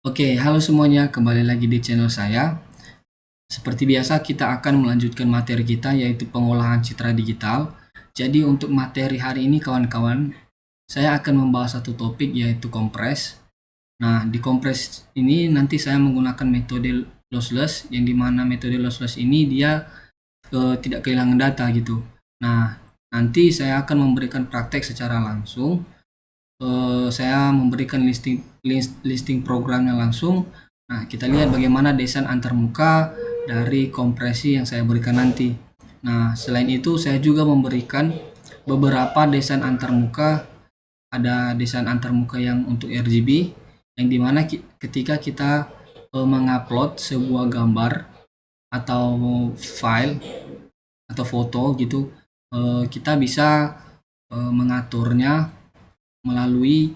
Oke, halo semuanya, kembali lagi di channel saya. Seperti biasa, kita akan melanjutkan materi kita, yaitu pengolahan citra digital. Jadi untuk materi hari ini kawan-kawan, saya akan membahas satu topik, yaitu kompres. Nah, di kompres ini nanti saya menggunakan metode lossless, yang dimana metode lossless ini dia tidak kehilangan data gitu. Nah, nanti saya akan memberikan praktek secara langsung. Saya memberikan listing programnya langsung. Nah, kita lihat bagaimana desain antarmuka dari kompresi yang saya berikan nanti. Nah, selain itu saya juga memberikan beberapa desain antarmuka. Ada desain antarmuka yang untuk RGB, yang dimana ketika kita mengupload sebuah gambar atau file atau foto gitu, kita bisa mengaturnya melalui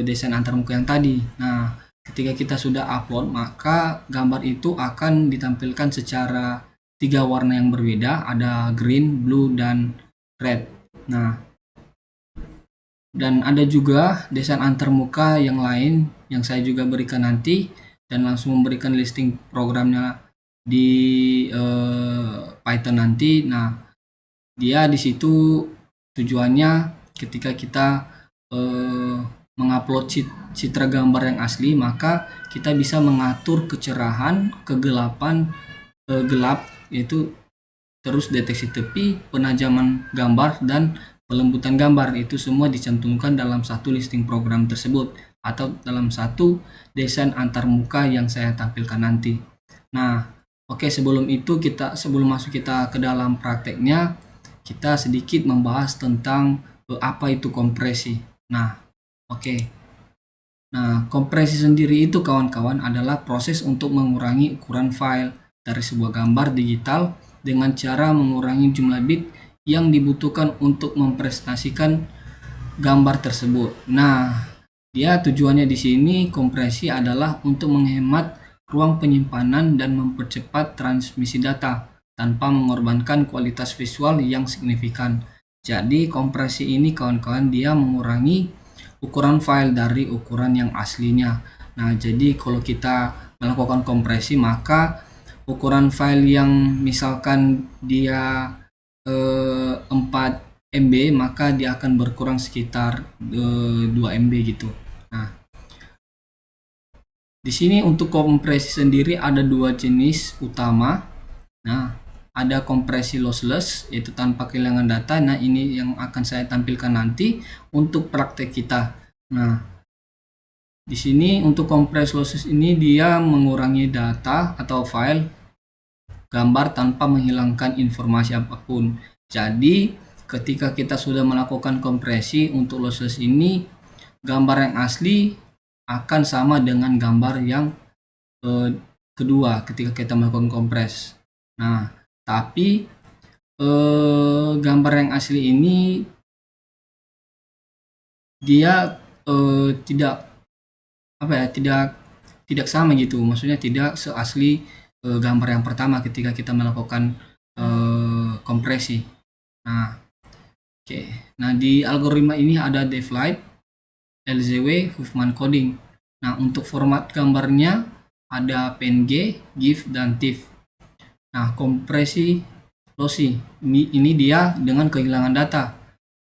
desain antarmuka yang tadi. Nah, ketika kita sudah upload, maka gambar itu akan ditampilkan secara 3 warna yang berbeda, ada green, blue, dan red. Nah, dan ada juga desain antarmuka yang lain yang saya juga berikan nanti, dan langsung memberikan listing programnya di Python nanti. Nah, dia di situ tujuannya ketika kita mengupload citra gambar yang asli, maka kita bisa mengatur kecerahan, kegelapan, gelap, yaitu terus deteksi tepi, penajaman gambar, dan pelembutan gambar. Itu semua dicantumkan dalam satu listing program tersebut atau dalam satu desain antarmuka yang saya tampilkan nanti. Nah, oke, sebelum masuk kita ke dalam prakteknya, kita sedikit membahas tentang apa itu kompresi. Nah, oke. Nah, kompresi sendiri itu kawan-kawan adalah proses untuk mengurangi ukuran file dari sebuah gambar digital dengan cara mengurangi jumlah bit yang dibutuhkan untuk mempresentasikan gambar tersebut. Nah, dia tujuannya di sini kompresi adalah untuk menghemat ruang penyimpanan dan mempercepat transmisi data tanpa mengorbankan kualitas visual yang signifikan. Jadi kompresi ini kawan-kawan dia mengurangi ukuran file dari ukuran yang aslinya. Nah, jadi kalau kita melakukan kompresi, maka ukuran file yang misalkan dia 4 MB, maka dia akan berkurang sekitar 2 MB gitu. Nah, di sini untuk kompresi sendiri ada 2 jenis utama. Nah, ada kompresi lossless, yaitu tanpa kehilangan data. Nah, ini yang akan saya tampilkan nanti untuk praktek kita. Nah, di sini untuk kompresi lossless ini dia mengurangi data atau file gambar tanpa menghilangkan informasi apapun. Jadi, ketika kita sudah melakukan kompresi untuk lossless ini, gambar yang asli akan sama dengan gambar yang kedua ketika kita melakukan kompres. Nah, tapi gambar yang asli ini dia tidak sama gitu, maksudnya tidak seasli gambar yang pertama ketika kita melakukan kompresi. Nah, oke. Nah, di algoritma ini ada devlib, LZW, Huffman coding. Nah, untuk format gambarnya ada PNG, GIF, dan TIFF. Nah, kompresi lossy ini dia dengan kehilangan data,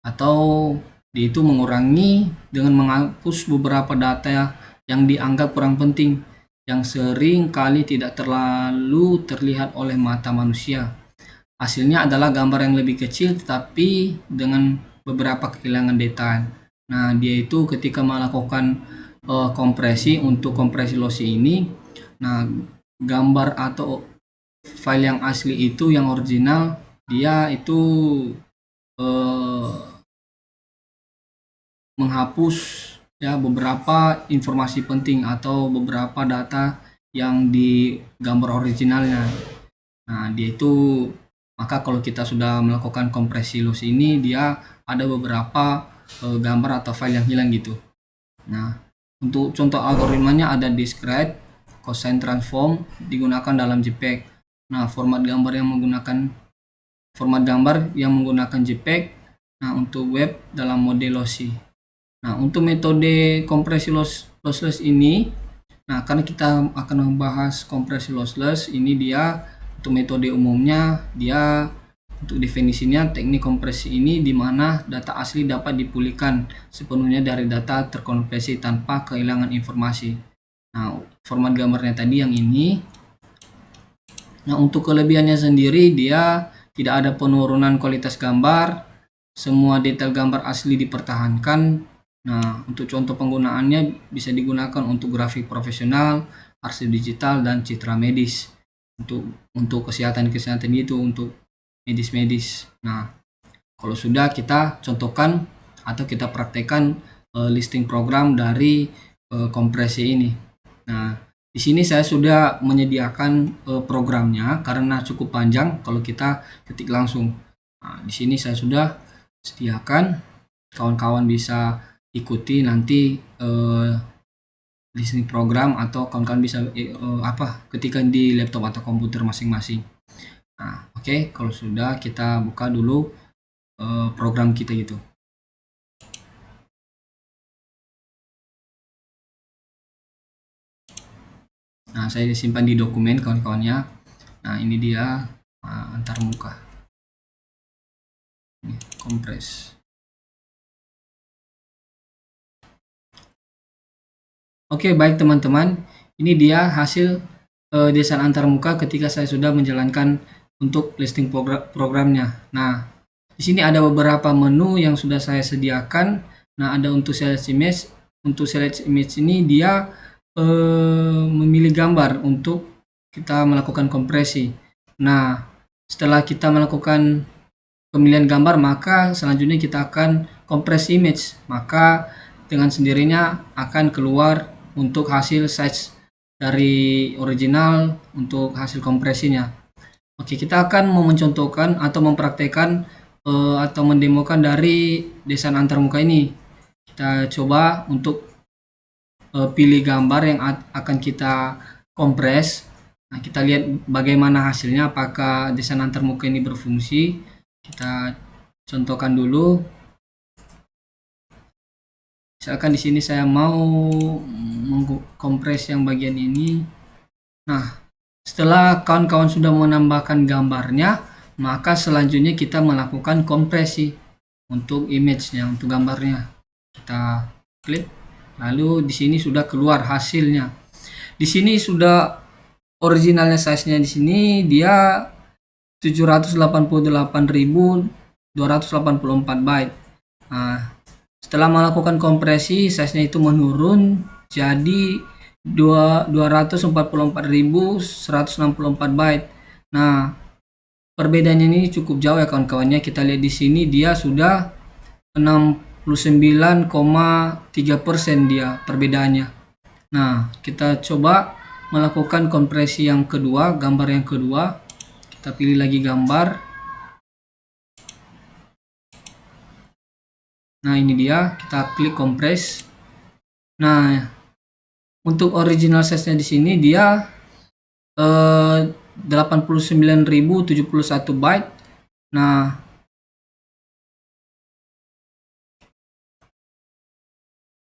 atau dia itu mengurangi dengan menghapus beberapa data yang dianggap kurang penting, yang sering kali tidak terlalu terlihat oleh mata manusia. Hasilnya adalah gambar yang lebih kecil tetapi dengan beberapa kehilangan detail. Nah, dia itu ketika melakukan kompresi untuk kompresi lossy ini, nah gambar atau file yang asli itu yang original dia itu menghapus ya beberapa informasi penting atau beberapa data yang di gambar originalnya. Nah, dia itu, maka kalau kita sudah melakukan kompresi lossy ini, dia ada beberapa gambar atau file yang hilang gitu. Nah, Untuk contoh algoritmanya ada discrete, cosine transform digunakan dalam JPEG. Nah, format gambar yang menggunakan JPEG. Nah, untuk web dalam mode lossy. Nah, untuk metode kompresi lossless ini, nah karena kita akan membahas kompresi lossless, ini dia untuk metode umumnya, dia untuk definisinya teknik kompresi ini di mana data asli dapat dipulihkan sepenuhnya dari data terkompresi tanpa kehilangan informasi. Nah, format gambarnya tadi yang ini. Nah, untuk kelebihannya sendiri, dia tidak ada penurunan kualitas gambar, semua detail gambar asli dipertahankan. Nah, untuk contoh penggunaannya bisa digunakan untuk grafik profesional, arsip digital, dan citra medis. Untuk kesehatan itu untuk medis. Nah, kalau sudah kita contohkan atau kita praktekkan listing program dari kompresi ini. Nah, di sini saya sudah menyediakan programnya karena cukup panjang kalau kita ketik langsung. Nah, di sini saya sudah sediakan, kawan-kawan bisa ikuti nanti listening program atau kawan-kawan bisa ketikkan di laptop atau komputer masing-masing. Nah, oke, kalau sudah kita buka dulu program kita gitu. Nah, saya simpan di dokumen kawan-kawannya. Nah, ini dia antarmuka. Ini kompres. Oke, baik teman-teman. Ini dia hasil desain antarmuka ketika saya sudah menjalankan untuk listing programnya. Nah, di sini ada beberapa menu yang sudah saya sediakan. Nah, ada untuk select image. Untuk select image ini dia memilih gambar untuk kita melakukan kompresi. Nah, setelah kita melakukan pemilihan gambar, maka selanjutnya kita akan kompres image. Maka dengan sendirinya akan keluar untuk hasil size dari original untuk hasil kompresinya. Oke, kita akan mencontohkan atau mempraktekkan atau mendemokan dari desain antarmuka ini. Kita coba untuk pilih gambar yang akan kita kompres. Nah, kita lihat bagaimana hasilnya, apakah desain antarmuka ini berfungsi. Kita contohkan dulu. Misalkan di sini saya mau mengkompres yang bagian ini. Nah, setelah kawan-kawan sudah menambahkan gambarnya, maka selanjutnya kita melakukan kompresi untuk image-nya, untuk gambarnya. Kita klik. Lalu di sini sudah keluar hasilnya. Di sini sudah originalnya size-nya di sini dia 788.284 byte. Nah, setelah melakukan kompresi, size-nya itu menurun jadi 244.164 byte. Nah, perbedaannya ini cukup jauh ya kawan-kawannya. Kita lihat di sini dia sudah 69,3% dia perbedaannya. Nah, kita coba melakukan kompresi yang kedua, gambar yang kedua. Kita pilih lagi gambar. Nah, ini dia, kita klik kompres. Nah, untuk original size-nya di sini dia 89.071 byte. Nah,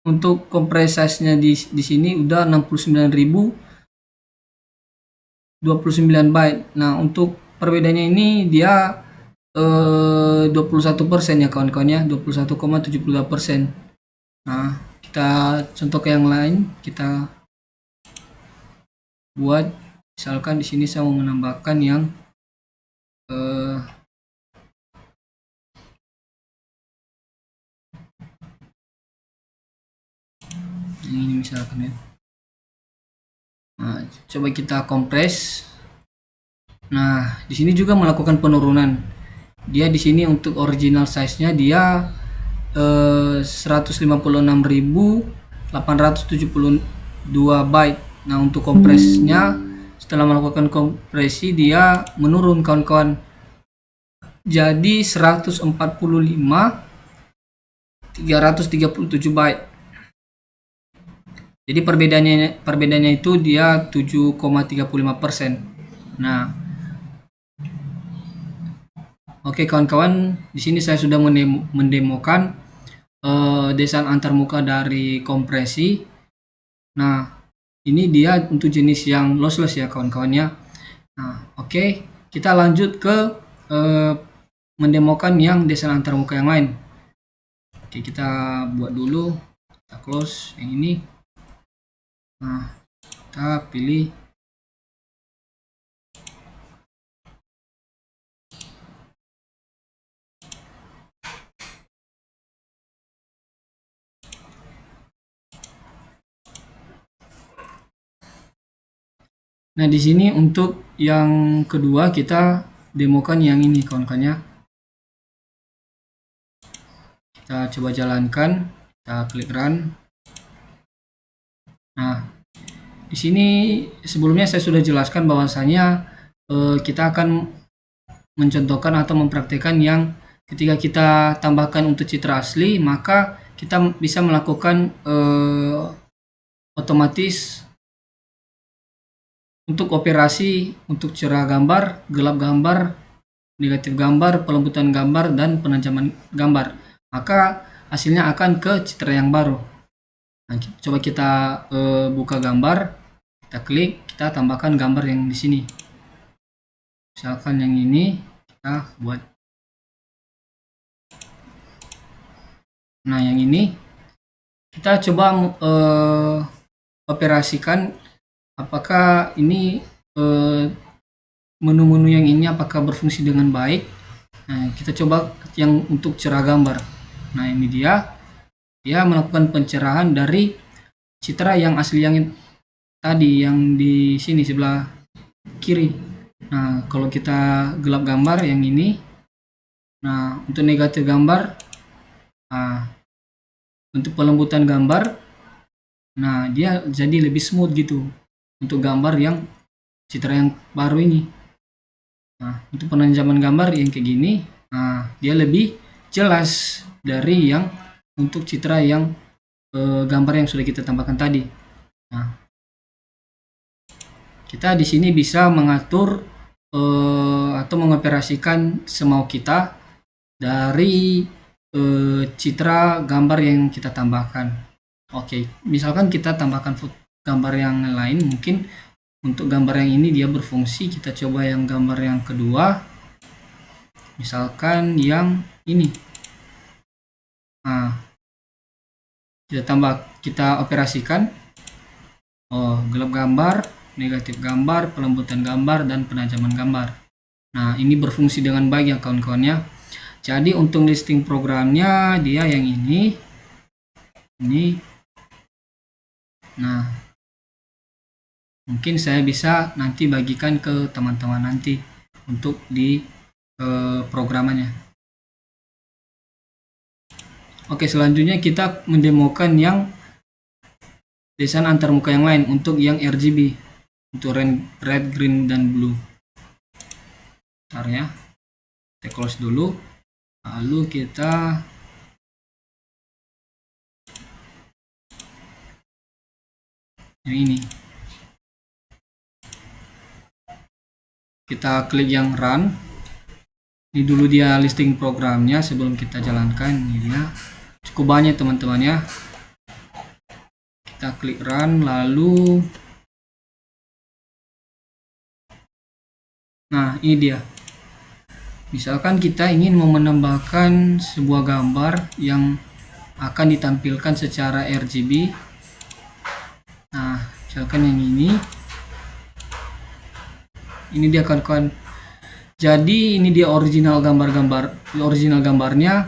untuk kompres size-nya di sini udah 69.029 byte. Nah, untuk perbedaannya ini dia 21% ya kawan-kawannya, 21,72%. Nah, kita contoh ke yang lain, kita buat misalkan di sini saya mau menambahkan yang ini misalkan ya. Nah, coba kita kompres. Nah, di sini juga melakukan penurunan. Dia di sini untuk original size-nya dia 156.872 byte. Nah, untuk kompresnya setelah melakukan kompresi dia menurun kawan-kawan jadi 145.337 byte. Jadi perbedaannya itu dia 7,35%. Nah, oke kawan-kawan, di sini saya sudah mendemokan desain antarmuka dari kompresi. Nah, ini dia untuk jenis yang lossless ya kawan-kawannya. Nah, oke, kita lanjut ke mendemokan yang desain antarmuka yang lain. Oke, kita buat dulu, kita close yang ini. Nah, kita pilih Nah, di sini untuk yang kedua kita demokan yang ini kawan-kawannya. Kita coba jalankan, kita klik run. Nah, di sini sebelumnya saya sudah jelaskan bahwasanya kita akan mencontohkan atau mempraktekkan yang ketika kita tambahkan untuk citra asli, maka kita bisa melakukan otomatis untuk operasi untuk cerah gambar, gelap gambar, negatif gambar, pelembutan gambar, dan penajaman gambar. Maka hasilnya akan ke citra yang baru. Nah, coba kita buka gambar, kita klik, kita tambahkan gambar yang di sini. Misalkan yang ini kita buat. Nah, yang ini kita coba operasikan apakah ini menu-menu yang ini apakah berfungsi dengan baik. Nah, kita coba yang untuk cerah gambar. Nah, ini dia melakukan pencerahan dari citra yang asli yang tadi yang di sini sebelah kiri. Nah, kalau kita gelap gambar yang ini, nah untuk negatif gambar, nah untuk pelembutan gambar, nah dia jadi lebih smooth gitu untuk gambar yang citra yang baru ini. Nah, untuk penajaman gambar yang kayak gini, nah dia lebih jelas dari yang untuk citra yang gambar yang sudah kita tambahkan tadi. Nah, kita di sini bisa mengatur atau mengoperasikan semau kita dari citra gambar yang kita tambahkan. Oke, misalkan kita tambahkan gambar yang lain, mungkin untuk gambar yang ini dia berfungsi. Kita coba yang gambar yang kedua, misalkan yang ini. Nah, kita operasikan gelap gambar, negatif gambar, pelembutan gambar, dan penajaman gambar. Nah, ini berfungsi dengan baik ya kawan-kawannya. Jadi untuk listing programnya dia yang ini. Nah, mungkin saya bisa nanti bagikan ke teman-teman nanti untuk di programannya. Oke, selanjutnya kita mendemokan yang desain antarmuka yang lain untuk yang RGB, untuk red, green, dan blue. Bentar ya, kita close dulu, lalu kita yang ini, kita klik yang run. Ini dulu dia listing programnya sebelum kita jalankan. Ini dia cukup banyak teman-teman ya. Kita klik run, lalu nah ini dia. Misalkan kita ingin mau menambahkan sebuah gambar yang akan ditampilkan secara RGB. Nah, misalkan yang ini dia kawan-kawan. Jadi ini dia original gambarnya.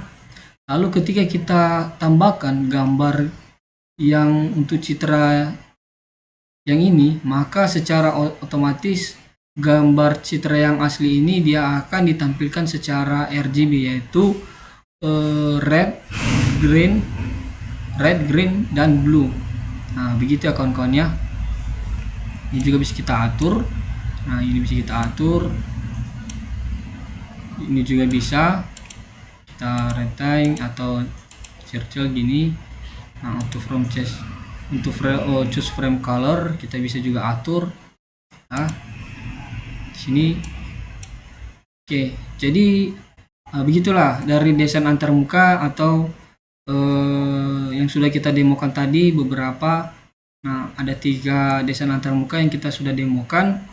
Lalu ketika kita tambahkan gambar yang untuk citra yang ini, maka secara otomatis gambar citra yang asli ini dia akan ditampilkan secara RGB, yaitu red, green, dan blue. Nah, begitu ya kawan-kawan ya. Ini juga bisa kita atur. Nah, ini bisa kita atur. Ini juga bisa kita retain atau circle gini. Nah, untuk from chest Untuk choose frame color kita bisa juga atur. Nah, sini. Oke, jadi begitulah dari desain antarmuka atau yang sudah kita demokan tadi beberapa. Nah, ada 3 desain antarmuka yang kita sudah demokan.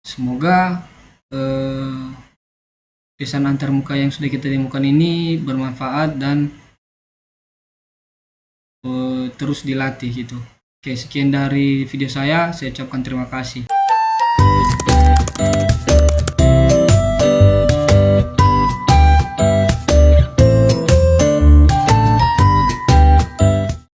Semoga desain antarmuka yang sudah kita demokan ini bermanfaat dan terus dilatih gitu. Oke, sekian dari video saya ucapkan terima kasih.